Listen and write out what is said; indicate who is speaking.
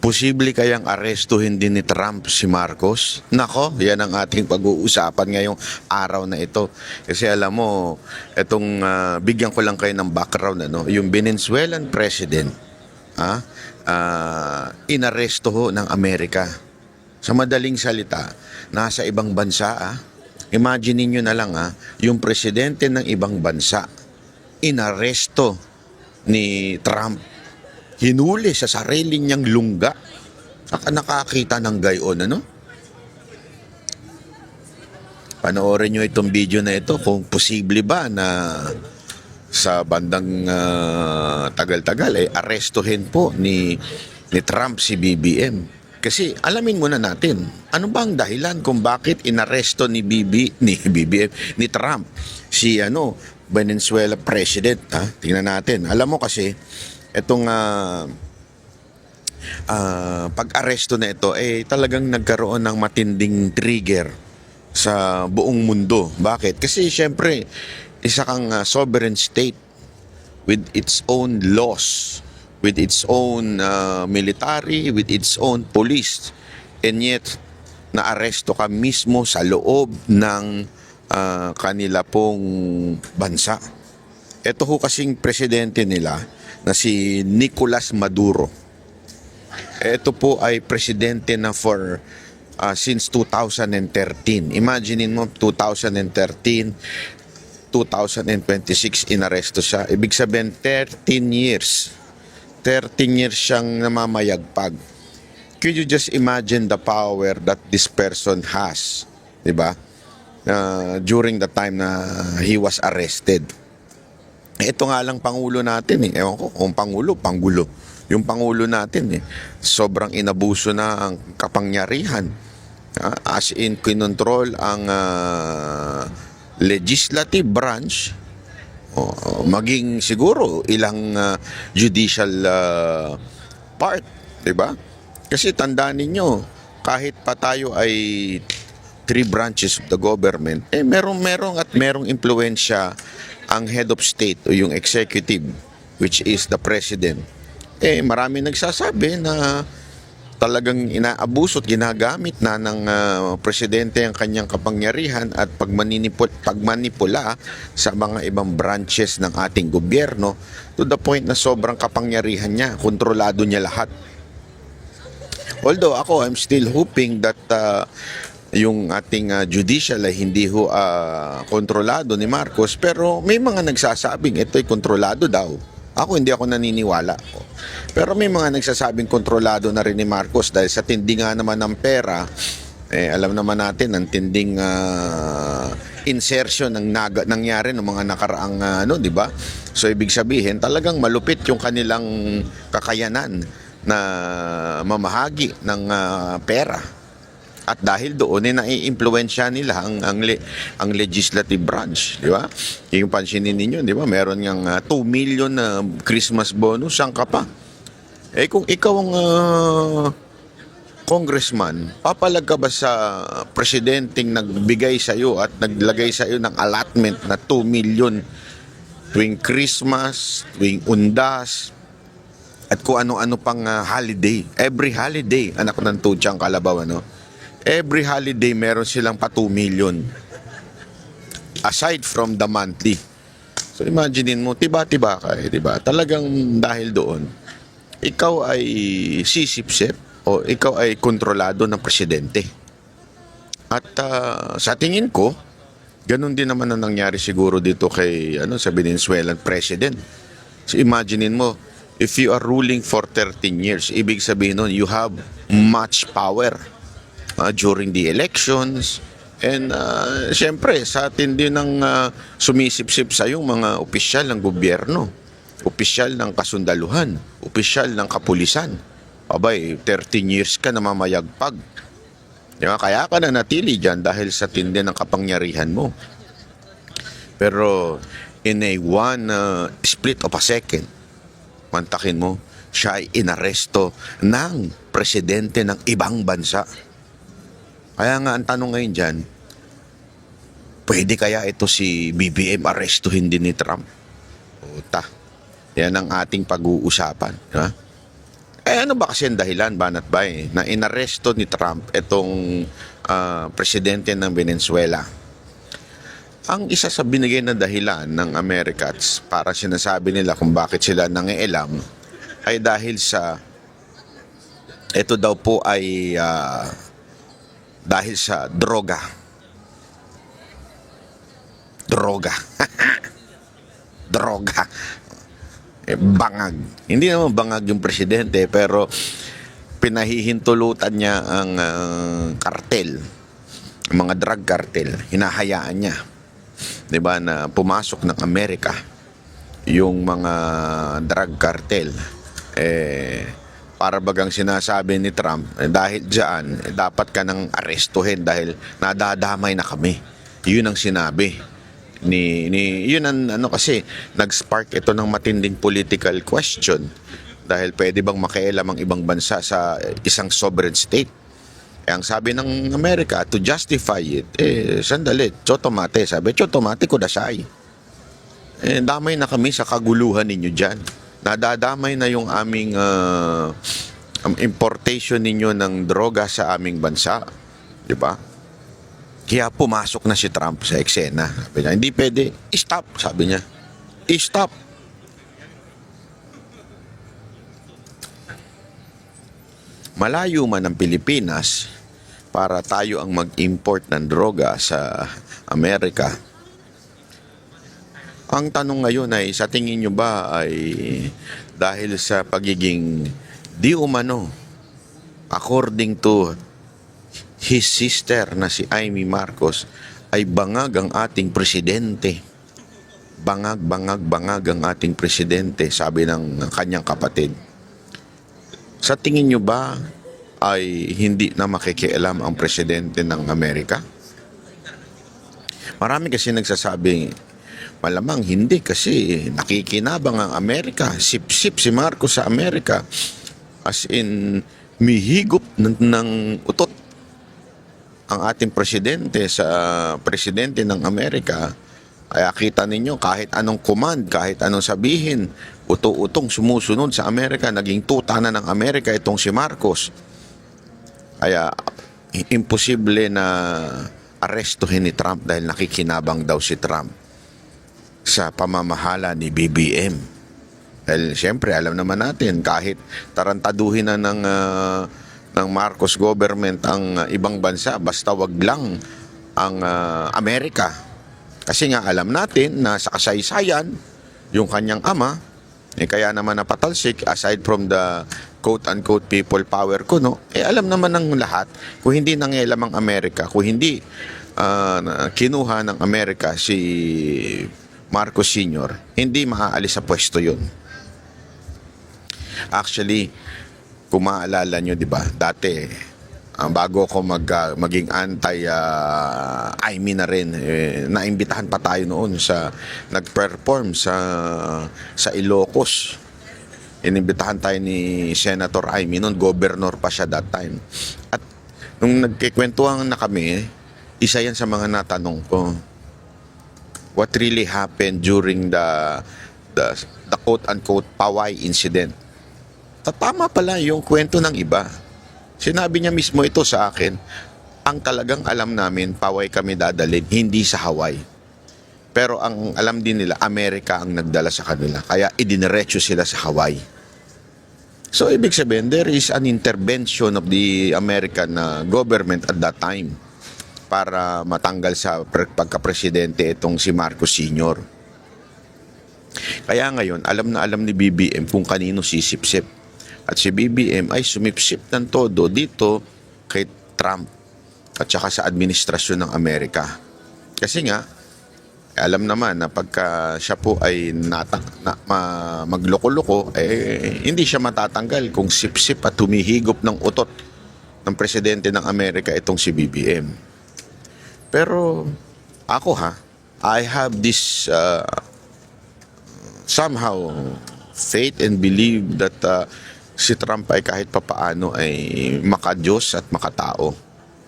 Speaker 1: Posible kayang arestuhin din ni Trump si Marcos? Nako, yan ang ating pag-uusapan ngayong araw na ito. Kasi alam mo, itong bigyan ko lang kayo ng background, yung Venezuelan president, inaresto ho ng Amerika. Sa madaling salita, nasa ibang bansa, imagine niyo na lang, yung presidente ng ibang bansa, inaresto ni Trump. Hinuli sa sarili niyang lungga. Saka nakakita ng gayon, Panoorin nyo itong video na ito kung posible ba na sa bandang tagal-tagal arestuhin po ni Trump si BBM. Kasi alamin muna natin, ano ba ang dahilan kung bakit inaresto ni BBM, ni Trump si Venezuela president, Tingnan natin. Alam mo kasi itong pag-aresto na ito talagang nagkaroon ng matinding trigger sa buong mundo. Bakit? Kasi syempre isa kang sovereign state with its own laws, with its own military, with its own police, and yet naaresto ka mismo sa loob ng kanila pong bansa. Ito ho kasing presidente nila na si Nicolas Maduro. Ito po ay presidente na since 2013. Imaginein mo, 2013, 2026 inaresto siya. Ibig sabihin 13 years. 13 years siyang namamayagpag. Could you just imagine the power that this person has, 'di ba? During the time na he was arrested. Ito nga lang Pangulo natin Ewan ko kung Pangulo. Yung Pangulo natin sobrang inabuso na ang kapangyarihan. As in, kinontrol ang legislative branch, maging siguro ilang judicial part, diba? Kasi tandaan ninyo, kahit pa tayo ay three branches of the government, merong impluensya ang head of state o yung executive, which is the president. Marami nagsasabi na talagang inaabuso at ginagamit na ng presidente ang kanyang kapangyarihan at pagmanipula sa mga ibang branches ng ating gobyerno to the point na sobrang kapangyarihan niya, kontrolado niya lahat. Although ako, I'm still hoping that yung ating judicial ay hindi kontrolado ni Marcos, pero may mga nagsasabing ito'y kontrolado daw. Ako hindi ako naniniwala. Pero may mga nagsasabing kontrolado na rin ni Marcos dahil sa tindi nga naman ng pera, alam naman natin ang tinding insertion ng nangyari ng mga nakaraang di ba? So ibig sabihin talagang malupit yung kanilang kakayanan na mamahagi ng pera. At dahil doon naiimpluwensya nila ang legislative branch, di ba? Yung pansinin ninyo, di ba? Meron ngang 2 million na Christmas bonus, saan ka pa? Kung ikaw ang congressman, papalag ka ba sa presidenteng nagbigay sa iyo at naglagay sa iyo ng allotment na 2 million tuwing Christmas, tuwing Undas, at kung ano-ano pang holiday. Every holiday, anak ko ng tutsang kalabaw, every holiday meron silang pa 2 million aside from the monthly. So imaginein mo, tiba-tiba ka diba? Talagang dahil doon ikaw ay sisipsip o ikaw ay kontrolado ng presidente. At sa tingin ko, ganun din naman ang nangyari siguro dito kay sa Venezuelan president. So imaginein mo, if you are ruling for 13 years, ibig sabihin nun, you have much power during the elections, and syempre sa atin din ng sumisipsip sa yung mga opisyal ng gobyerno, opisyal ng kasundaluhan, opisyal ng kapulisan. Abay, 13 years ka namamayagpag. Diba? Kaya ka na natili dyan dahil sa tindi ng kapangyarihan mo. Pero in a split of a second, mantakin mo, siya ay inaresto ng presidente ng ibang bansa. Kaya nga ang tanong ngayon dyan, pwede kaya ito si BBM arestuhin din ni Trump? Yan ang ating pag-uusapan. ano ba kasi ang dahilan, Banat Bay, na inaresto ni Trump itong presidente ng Venezuela? Ang isa sa binigay na dahilan ng Americans para sinasabi nila kung bakit sila nangialam ay dahil sa ito daw po ay dahil sa droga. Droga. Droga. Bangag. Hindi naman bangag yung presidente, pero pinahihintulutan niya ang kartel, mga drug cartel. Hinahayaan niya, 'di ba, na pumasok ng Amerika yung mga drug cartel. Para bagang sinasabi ni Trump, dahil diyan dapat ka nang arestuhin dahil nadadamay na kami. Yun ang sinabi yun ang kasi nag-spark ito ng matinding political question, dahil pwede bang makialam ang ibang bansa sa isang sovereign state. Ang sabi ng Amerika, to justify it, sandali, chotomate, sabi, chotomate kudasai. Damay na kami sa kaguluhan ninyo dyan. Nadadamay na yung aming importation ninyo ng droga sa aming bansa. Di ba? Kaya pumasok na si Trump sa eksena. Sabi niya, hindi pwede. Stop, sabi niya. Stop. Malayo man ang Pilipinas para tayo ang mag-import ng droga sa Amerika. Ang tanong ngayon ay, sa tingin nyo ba ay dahil sa pagiging di umano, according to his sister na si Amy Marcos, ay bangag ang ating presidente. Bangag ang ating presidente, sabi ng kanyang kapatid. Sa tingin nyo ba ay hindi na makikialam ang presidente ng Amerika? Marami kasi nagsasabi, malamang hindi kasi nakikinabang ang Amerika. Sip-sip si Marcos sa Amerika. As in, mihigop ng utot ang ating presidente sa presidente ng Amerika. Kaya kita ninyo, kahit anong command, kahit anong sabihin, uto-utong sumusunod sa Amerika. Naging tuta na ng Amerika itong si Marcos. Kaya imposible na arestuhin ni Trump dahil nakikinabang daw si Trump sa pamamahala ni BBM. Dahil siyempre alam naman natin, kahit tarantaduhin na ng Marcos government ang ibang bansa, basta wag lang ang Amerika. Kasi nga alam natin na sa kasaysayan, yung kanyang ama, kaya naman napatalsik, aside from the quote-unquote people power ko, no? Alam naman ng lahat, kung hindi nangialam ang Amerika, kung hindi kinuha ng Amerika si Marcos Sr., hindi maaalis sa pwesto yun. Actually, kung maalala nyo, di ba, dati, bago ako maging anti-Amy na rin, naimbitahan pa tayo noon nag-perform sa Ilocos. Inimbitahan tayo ni Senator Amy noon, governor pa siya that time. At nung nagkikwentuhan na kami, isa yan sa mga natanong ko. What really happened during the quote-unquote Paway incident? Tama pala yung kwento ng iba. Sinabi niya mismo ito sa akin, ang talagang alam namin, Paway kami dadalhin, hindi sa Hawaii. Pero ang alam din nila, Amerika ang nagdala sa kanila. Kaya idiniretso sila sa Hawaii. So, ibig sabihin, there is an intervention of the American government at that time para matanggal sa pagka-presidente itong si Marcos Sr. Kaya ngayon, alam na alam ni BBM kung kanino sisipsip. At si BBM ay sumipsip ng todo dito kay Trump at saka sa administrasyon ng Amerika. Kasi nga, alam naman na pagka siya po ay magloko-loko, hindi siya matatanggal kung sipsip at humihigop ng utot ng presidente ng Amerika itong si BBM. Pero ako I have this somehow faith and believe that si Trump ay kahit papaano ay makadiyos at makatao.